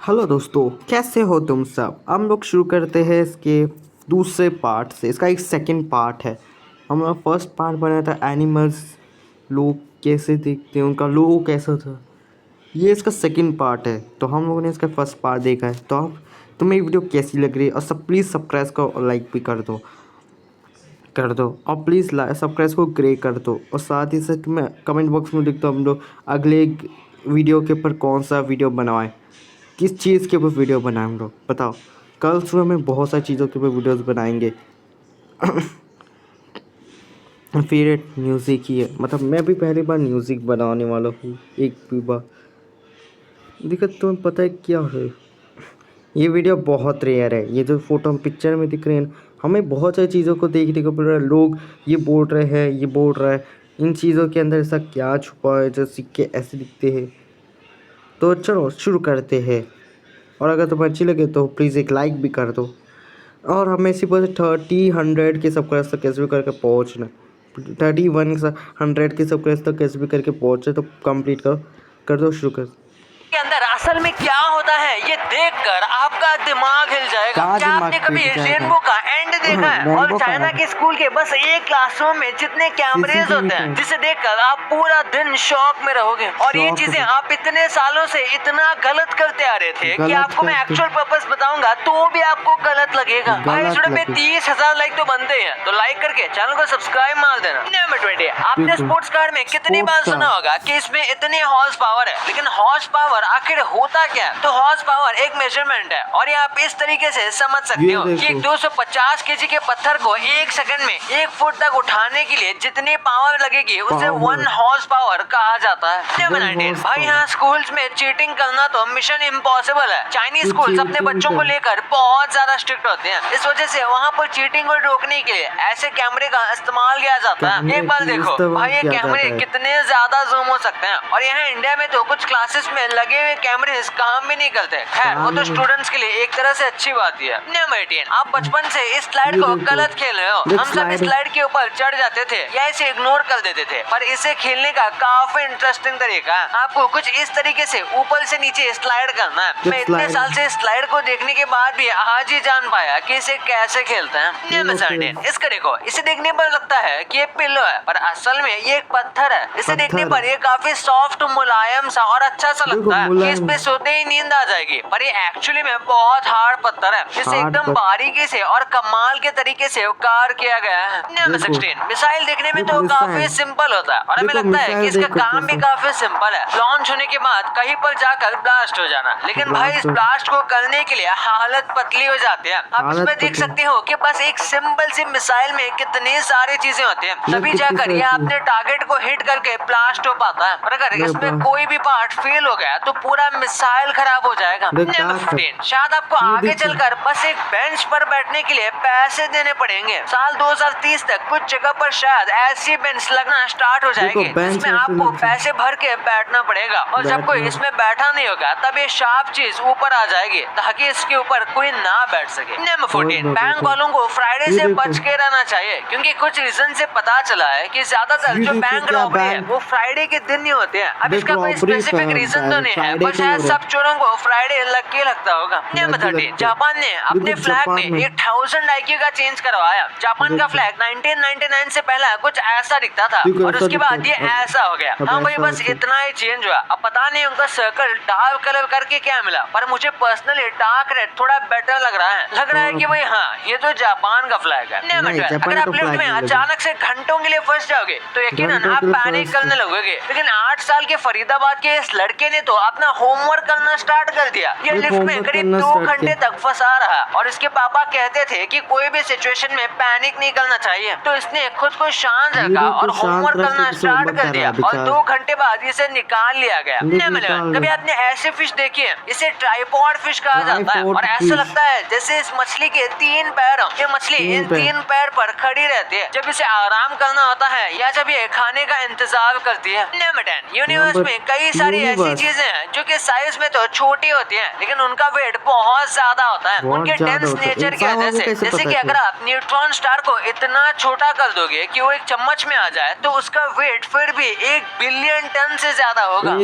Hello दोस्तों, कैसे हो तुम सब। हम लोग शुरू करते हैं इसके दूसरे पार्ट से। इसका एक सेकंड पार्ट है। हमारा फर्स्ट पार्ट बनाया था एनिमल्स, लोग कैसे दिखते हैं, उनका लोगो कैसा था। ये इसका सेकंड पार्ट है। तो हम लोगों ने इसका फर्स्ट पार्ट देखा है। तो अब तुम्हें वीडियो कैसी लग रही है, और सब प्लीज़ सब्सक्राइब करो और लाइक भी कर दो और प्लीज़ सब्सक्राइब को ग्रे कर दो। और साथ ही साथ मैं कमेंट बॉक्स में लिख दो हम लोग अगले वीडियो के ऊपर कौन सा वीडियो बनवाएं, किस चीज़ के ऊपर वीडियो बनाएं। हम लोग बताओ। कल सुबह में बहुत सारी चीज़ों के ऊपर वीडियोस बनाएंगे। फेवरेट म्यूज़िक ही है, मतलब मैं भी पहली बार म्यूज़िक बनाने वाला हूँ। एक भी बार दिक्कत तुम्हें पता है क्या है, ये वीडियो बहुत रेयर है। ये जो फोटो हम पिक्चर में दिख रहे हैं, हमें बहुत सारी चीज़ों को देखने को मिल रहा है। लोग ये बोल रहे हैं, ये बोल रहा है, इन चीज़ों के अंदर ऐसा क्या छुपा है जो सिक्के ऐसे दिखते हैं। तो चलो शुरू करते हैं। और अगर तुम्हें अच्छी लगे तो प्लीज़ एक लाइक भी कर दो। और हमें इसी पर 100 के सब्सक्राइब तक कैसे भी करके पहुँचना, 100 के सब्सक्राइब तक कैसे भी करके पहुँचे। तो कंप्लीट कर दो, शुरू कर। के अंदर असल में क्या होता है ये देखकर आपका दिमाग हिल जाएगा। क्या आपने कभी रेनबो का एंड देखा है? और चाइना के स्कूल के बस एक क्लासरूम में जितने कैमरेज होते हैं, जिसे देखकर आप पूरा दिन शॉक में रहोगे। और ये चीजें आप इतने सालों से इतना गलत करते आ रहे थे कि आपको मैं एक्चुअल पर्पस बताऊंगा तो भी आपको गलत लगेगा। भाई इस वीडियो में 30,000 लाइक तो बनते हैं, तो लाइक करके चैनल को सब्सक्राइब मार देना। नंबर 20, आपने स्पोर्ट्स कार में कितनी बार सुना होगा कि इसमें इतने हॉर्स पावर है, लेकिन हॉर्स पावर आखिर होता क्या? तो हॉर्स पावर एक मेजरमेंट है, और ये आप इस तरीके से समझ सकते हो कि एक 250 केजी के पत्थर को 1 सेकंड में 1 फुट तक उठाने के लिए जितनी पावर लगेगी उसे 1 हॉर्स पावर कहा जाता है। भाई यहाँ स्कूल्स में चीटिंग करना तो मिशन इम्पॉसिबल है। चाइनीज स्कूल्स अपने बच्चों को लेकर बहुत ज्यादा स्ट्रिक्ट होते हैं। इस वजह से वहाँ पर चीटिंग को रोकने के लिए ऐसे कैमरे का इस्तेमाल किया जाता है। एक बार देखो भाई ये कैमरे कितने ज्यादा जूम हो सकते हैं। और यहाँ इंडिया में तो कुछ क्लासेस में लगे हुए कैमरे काम भी नहीं करते। खैर वो तो स्टूडेंट्स के लिए एक तरह से अच्छी बात है। नंबर 18, आप बचपन से इस स्लाइड को गलत खेल रहे हो। हम सब इस स्लाइड के ऊपर चढ़ जाते थे या इसे इग्नोर कर देते थे, पर इसे खेलने का काफी इंटरेस्टिंग तरीका है। आपको कुछ इस तरीके से ऊपर से नीचे स्लाइड करना है। मैं इतने साल से स्लाइड को देखने के बाद भी आज ही जान पाया कि इसे कैसे खेलते हैं। नंबर 17, इसका देखो, इसे देखने पर लगता है कि ये पिल्लो है, पर असल में ये एक पत्थर है। इसे देखने पर ये काफी सॉफ्ट, मुलायम सा और अच्छा सा लगता है कि इस पे सोते ही नींद आ जाएगी, पर ये एक्चुअली में बहुत हार्ड पत्थर है। इसे एकदम बारीकी से और कमाल के तरीके से कार किया गया है। नंबर 16, मिसाइल देखने में तो काफी सिंपल होता है, और हमें लगता है कि इसका काम भी काफी सिंपल है, लॉन्च होने के बाद कहीं पर जाकर ब्लास्ट हो जाना। लेकिन भाई इस ब्लास्ट को करने के लिए हालत पतली हो जाती है। आप इसमें देख सकते हो कि बस एक सिंपल सी मिसाइल में कितनी सारी चीजें होती हैं, तभी जाकर ये अपने टारगेट को हिट करके ब्लास्ट हो पाता है। और अगर इसमें कोई भी पार्ट फेल हो गया तो पूरा मिसाइल खराब हो जाएगा। नंबर 15, शायद आपको आगे चलकर बस एक बेंच पर बैठने के लिए पैसे देने पड़ेंगे। साल 2030 तक कुछ जगह पर शायद ऐसी बेंच लगना स्टार्ट हो जाएगी जिसमें आपको पैसे भर के बैठना पड़ेगा, और जब कोई इसमें बैठा नहीं होगा तब ये शार्प चीज ऊपर आ जाएगी ताकि इसके ऊपर कोई ना बैठ सके। नंबर 14, बैंक वालों को फ्राइडे से बच के रहना चाहिए, क्योंकि कुछ रीजन से पता चला है कि ज्यादातर जो बैंक रॉबरी है वो फ्राइडे के दिन ही होते हैं। अब इसका कोई स्पेसिफिक रीजन तो नहीं है, पर शायद सब चोरों को फ्राइडे लग के लगता होगा। नंबर 13, जापान ने अपने फ्लैग में 1000 IQ का चेंज करवाया। जापान का फ्लैग 1999 से पहले कुछ ऐसा दिखता था, और उसके बाद ये ऐसा हो गया। हाँ भाई बस इतना ही चेंज हुआ। अब पता नहीं उनका सर्कल डार्क कलर करके क्या मिला, पर मुझे पर्सनली डार्क रेड थोड़ा बेटर लग रहा है कि भाई हाँ ये तो जापान का फ्लैग है। नंबर 12, अगर आप लिफ्ट में अचानक से घंटों के लिए फंस जाओगे तो यकीनन आप पैनिक करने लगोगे। लेकिन 8 साल के फरीदाबाद के इस लड़के ने तो अपना होमवर्क करना स्टार्ट कर दिया। ये लिफ्ट में करीब 2 घंटे तक फंसा रहा, और इसके पापा कहते थे कि कोई भी सिचुएशन में पैनिक नहीं करना चाहिए, तो इसने खुद को शांत रखा और होमवर्क करना स्टार्ट कर दिया, और 2 घंटे बाद इसे निकाल लिया गया। कभी आपने ऐसे फिश देखी है? इसे ट्राइपॉड फिश कहा जाता है, और ऐसा लगता है जैसे इस मछली के 3 पैर हो। ये मछली इन 3 पैर पर खड़ी रहती है जब इसे आराम करना होता है या जब ये खाने का इंतजार करती है। नंबर 10, यूनिवर्स में कई सारी ऐसी चीजें हैं जो कि साइज में तो छोटी होती हैं, लेकिन उनका वेट बहुत ज्यादा होता है उनके डेंस नेचर की वजह से। जैसे कि अगर आप न्यूट्रॉन स्टार को इतना छोटा कर दोगे कि वो एक चम्मच में आ जाए, तो उसका वेट फिर भी 1 बिलियन टन से ज्यादा होगा।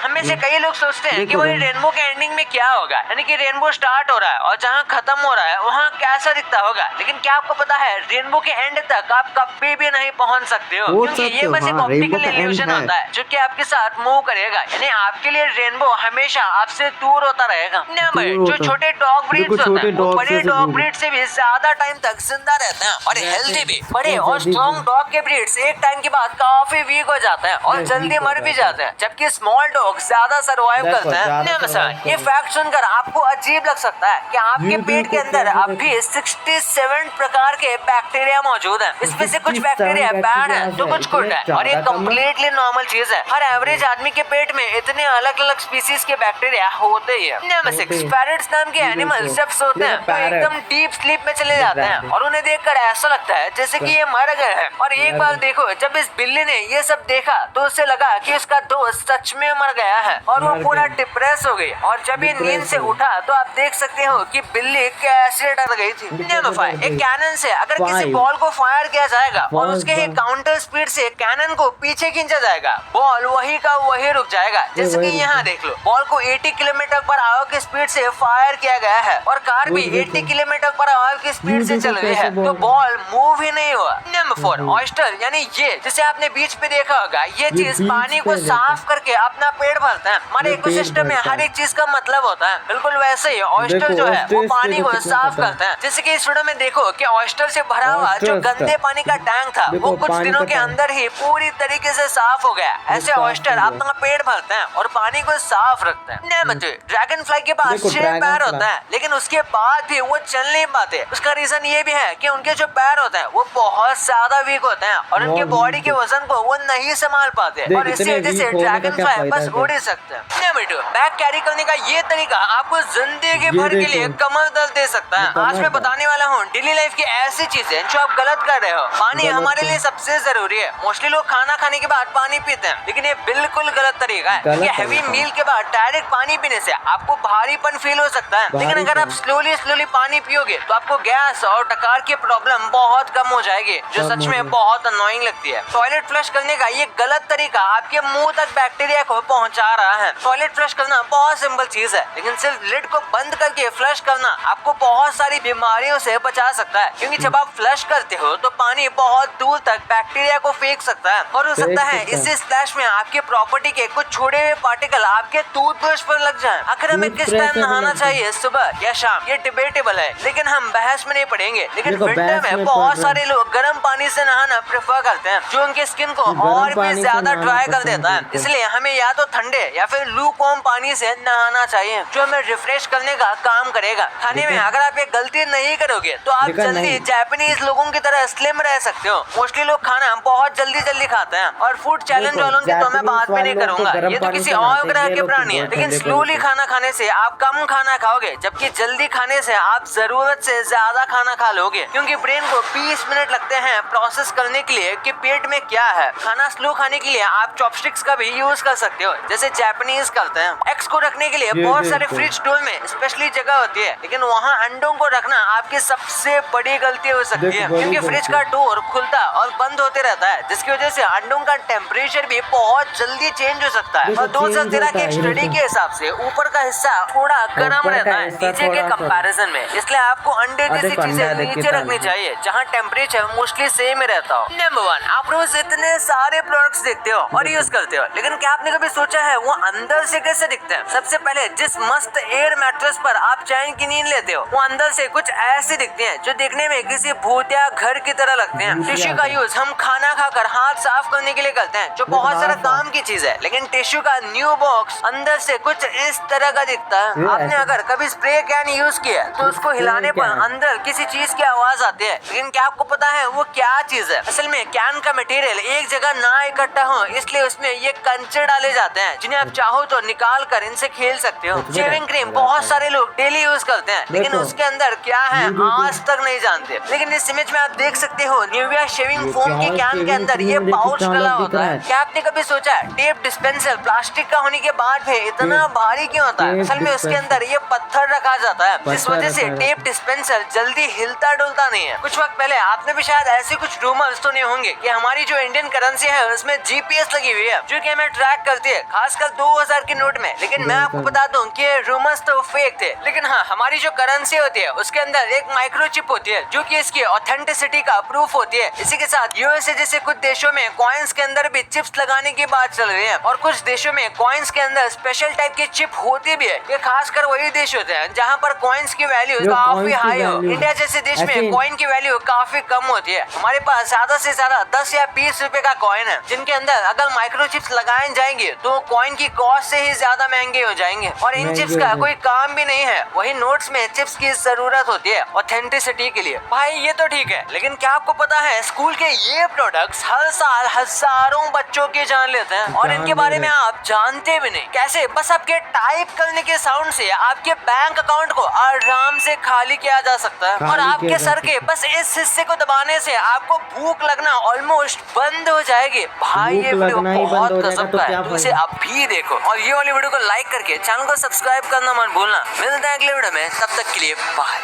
हमें से कई लोग सोचते सोचते हैं कि वो रेनबो के एंडिंग में क्या होगा, यानी कि रेनबो स्टार्ट हो रहा है और जहाँ खत्म हो रहा है वहाँ कैसा दिखता होगा। लेकिन क्या आपको पता है रेनबो के एंड तक आप कभी भी नहीं पहुँच सकते हो, क्योंकि ये बस एक ऑप्टिकल इल्यूजन होता है जो कि आपके साथ मूव करेगा, यानी आपके लिए रेनबो हमेशा आपसे दूर होता रहेगा। नंबर जो छोटे डॉग ब्रीड्स होते हैं वो बड़े डॉग ब्रीड से भी ज्यादा टाइम तक जिंदा रहते हैं और हेल्दी भी। बड़े और स्ट्रॉन्ग डॉग के ब्रीड्स एक टाइम के बाद काफी वीक हो जाते हैं और जल्दी मर भी जाते हैं, जबकि स्मॉल डॉग ज्यादा सर्वाइव करते हैं। नमस्कार, ये फैक्ट सुनकर आपको अजीब लग सकता है कि आपके पेट के अंदर अब भी 67 प्रकार के बैक्टीरिया मौजूद हैं। इसमें से कुछ बैक्टीरिया बैड है तो कुछ गुड है और ये कम्प्लीटली नॉर्मल चीज है। हर एवरेज आदमी के पेट में इतने अलग अलग स्पीसीज के बैक्टीरिया होते ही है। नंबर 6, पैरट्स नाम के एनिमल्स जब सोते हैं तो एकदम डीप स्लीप में चले जाते हैं और उन्हें देखकर ऐसा लगता है जैसे कि ये मर गए हैं। और एक बार देखो, जब इस बिल्ली ने ये सब देखा तो उसे लगा कि उसका दोस्त सच में मर गया है और वो पूरा डिप्रेस हो गई। और जब ये नींद से उठा तो आप देख सकते हो कि बिल्ली कैसे डर गई थी। नंबर 5, एक कैनन से अगर किसी बॉल को फायर किया जाएगा और उसके ही काउंटर स्पीड से कैनन को पीछे खींचा जाएगा, बॉल वही का वही रुक जाएगा। जैसे कि यहाँ देख लो, बॉल को 80 किलोमीटर पर आवर की स्पीड से फायर किया गया है और कार भी 80 किलोमीटर पर आवर की स्पीड से चल रही है, तो बॉल मूव ही नहीं हुआ। नंबर 4, ऑयस्टर, यानी ये जिसे आपने बीच पे देखा होगा, ये चीज पानी को साफ करके अपना पेट भरता है। हमारे इकोसिस्टम में हर एक चीज का मतलब होता है, बिल्कुल वैसे ही ऑयस्टर जो है वो पानी को साफ करता है। जैसे कि इस वीडियो में देखो कि ऑयस्टर से भरा हुआ जो गंदे पानी का टैंक था वो कुछ दिनों के अंदर ही पूरी तरीके से साफ हो गया। ऐसे ऑयस्टर अपना पेट भरते हैं और पानी को साफ रखते हैं। नंबर 3, ड्रैगन फ्लाई के पास 6 पैर होता है, लेकिन उसके बाद भी वो चल नहीं पाते। उसका रीजन ये भी है कि उनके जो पैर होते हैं वो बहुत ज्यादा वीक होते हैं और उनके बॉडी के वजन को वो नहीं संभाल पाते और इसी वजह से ड्रैगन फ्लाई बस उड़ ही सकते हैं। नंबर 2, बैग कैरी करने का ये तरीका आपको जिंदगी भर के लिए कमर दर्द दे सकता है। आज मैं बताने वाला हूँ डेली लाइफ की ऐसी चीजें जो आप गलत कर रहे हो। पानी हमारे लिए सबसे जरूरी है। मोस्टली लोग खाना खाने के बाद पानी पीते हैं, लेकिन ये बिल्कुल गलत तरीका है। ये हैवी मील के बाद डायरेक्ट पानी पीने से आपको भारीपन फील हो सकता है, लेकिन अगर आप स्लोली पानी पियोगे तो आपको गैस और डकार की प्रॉब्लम बहुत कम हो जाएगी, जो सच में बहुत अननोइंग लगती है। टॉयलेट फ्लश करने का ये गलत तरीका आपके मुंह तक बैक्टीरिया को पहुंचा रहा है। टॉयलेट फ्लश करना बहुत सिंपल चीज है, लेकिन सिर्फ लिड को बंद करके फ्लश करना आपको बहुत सारी बीमारियों से बचा सकता है, क्योंकि जब आप फ्लश करते हो तो पानी बहुत दूर तक बैक्टीरिया को फेंक सकता है और हो सकता है इसी स्प्लैश में आपके प्रॉपर्टी के कुछ छोड़े हुए पार्टिकल आपके टूथब्रश पर लग जाएं। आखिर हमें किस टाइम नहाना चाहिए, सुबह या शाम, ये डिबेटेबल है, लेकिन हम बहस में नहीं पड़ेंगे। लेकिन विंटर में बहुत सारे लोग गर्म पानी से नहाना प्रेफर करते हैं, जो उनके स्किन को और भी ज्यादा ड्राई कर देता है। इसलिए हमें या तो ठंडे या फिर लूकवार्म पानी से नहाना चाहिए, जो हमें रिफ्रेश करने का काम करेगा। खाने में अगर आप ये गलती नहीं करोगे तो आप जल्दी जापानीज लोगों की तरह स्लिम रह सकते हो। मोस्टली लोग खाना बहुत जल्दी खाते हैं और फूड चैलेंज वालों की तो मैं बात भी नहीं करूंगा, ये तो किसी और ग्रह के प्राणी है। लेकिन स्लोली खाना खाने से आप कम खाना खाओगे, जबकि जल्दी खाने से आप जरूरत से ज्यादा खाना खा लोगे, क्योंकि ब्रेन को 20 मिनट लगते हैं प्रोसेस करने के लिए कि पेट में क्या है। खाना स्लो खाने के लिए आप चॉपस्टिक्स का भी यूज कर सकते हो, जैसे जापानीज करते हैं। एग्स को रखने के लिए बहुत सारे फ्रिज डोर में स्पेशली जगह होती है, लेकिन वहाँ अंडों को रखना आपकी सबसे बड़ी गलती हो सकती है, क्योंकि फ्रिज का डोर खुलता और बंद होते रहता है, जिसकी वजह से अंडों का टेम्परेचर भी बहुत जल्दी चेंज हो सकता है। और 2013 की एक स्टडी के हिसाब से ऊपर का हिस्सा थोड़ा गर्म रहता है नीचे के कंपैरिजन में, इसलिए आपको अंडे जैसी चीजें नीचे रखनी चाहिए जहाँ टेम्परेचर मोस्टली सेम ही रहता हो। नंबर 1, आप रोज इतने सारे प्रोडक्ट्स देखते हो और यूज करते हो, लेकिन क्या आपने कभी सोचा है वो अंदर से कैसे दिखते हैं? सबसे पहले जिस मस्त एयर मैट्रेस पर आप चैन की नींद लेते हो वो अंदर से कुछ ऐसे दिखते हैं जो देखने में किसी भूतिया घर की तरह लगते हैं। टिश्यू का यूज हम खाना खाकर हाथ साफ करने के लिए करते हैं, जो बहुत सारा काम की चीज है, लेकिन टिश्यू का न्यू बॉक्स अंदर से कुछ इस तरह का दिखता है। आपने अगर कभी स्प्रे कैन यूज किया तो उसको हिलाने पर अंदर किसी चीज की आवाज आती है, लेकिन क्या आपको पता है वो क्या चीज है? असल में कैन का मटेरियल एक जगह ना इकट्ठा हो, इसलिए उसमें ये कंचे डाले जाते हैं, जिन्हें आप चाहो तो निकाल कर इनसे खेल सकते हो। शेविंग क्रीम बहुत सारे लोग डेली यूज करते हैं, लेकिन उसके अंदर क्या है आज तक नहीं जानते। लेकिन इस इमेज में आप देख सकते हो निविया शेविंग फोम की कैन के अंदर ये पाउच डला होता है। क्या आपने कभी सोचा टेप डिस्पेंसर प्लास्टिक का होने के बाद भी इतना भारी क्यों होता है? असल में उसके अंदर ये पत्थर रखा जाता है, जिस वजह से टेप डिस्पेंसर जल्दी हिलता डुलता नहीं है। कुछ वक्त पहले आपने भी शायद ऐसे कुछ रूमर्स सुने होंगे कि हमारी जो इंडियन करेंसी है उसमें GPS लगी हुई है, जो कि हमें ट्रैक करती है। खासकर 2000 के नोट में। लेकिन मैं आपको बता दूं कि रूमर्स तो फेक थे, लेकिन हाँ, हमारी जो करेंसी होती है उसके अंदर एक माइक्रोचिप होती है जो कि इसकी ऑथेंटिसिटी का प्रूफ होती है। इसी के साथ यूएसए जैसे कुछ देशों में कॉइन्स के अंदर भी चिप्स लगाने की बात चल रही है, और कुछ देशों में कॉइन्स के अंदर स्पेशल टाइप की चिप होती भी है। ये खासकर वही देश होते हैं जहाँ पर कॉइन्स की वैल्यू काफी हाई हो। इंडिया जैसे देश में कॉइन की वैल्यू काफी कम होती है। हमारे पास ज्यादा से ज्यादा 10 या 20 रुपए का कॉइन है, जिनके अंदर अगर माइक्रोचिप्स लगाए जाएंगे तो कॉइन की कॉस्ट से ही ज्यादा महंगे हो जाएंगे, और इन चिप्स का कोई काम भी नहीं है। वही नोट्स में चिप्स की जरूरत होती है ऑथेंटिसिटी के लिए। भाई ये तो ठीक है, लेकिन क्या आपको पता है स्कूल के ये प्रोडक्ट्स हर साल हजारों बच्चों की जान लेते हैं, और इनके बारे में आप जानते भी नहीं। कैसे? बस आपके टाइप करने के साउंड से आपके बैंक अकाउंट को आराम से खाली किया जा सकता है, और आपके सर के बस इस हिस्से को दबाने से आपको भूख लगना ऑलमोस्ट बंद हो जाएगी। भाई ये वीडियो बहुत गजब का है, तो इसे अभी देखो, और ये वाली वीडियो को लाइक करके चैनल को सब्सक्राइब करना मत भूलना। मिलते हैं अगले वीडियो में, तब तक के लिए बाय।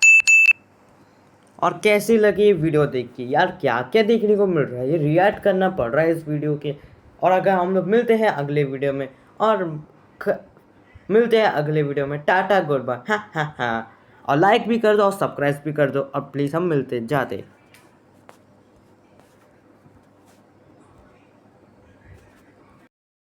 और कैसी लगी ये वीडियो देख के यार, क्या क्या देखने को मिल रहा है, ये रिएक्ट करना पड़ रहा है इस वीडियो के। और अगर हम लोग मिलते हैं अगले वीडियो में, और मिलते हैं अगले वीडियो में। Tata goodbye. हाँ हाँ हाँ, और लाइक भी कर दो और सब्सक्राइब भी कर दो, और प्लीज़ हम मिलते जाते।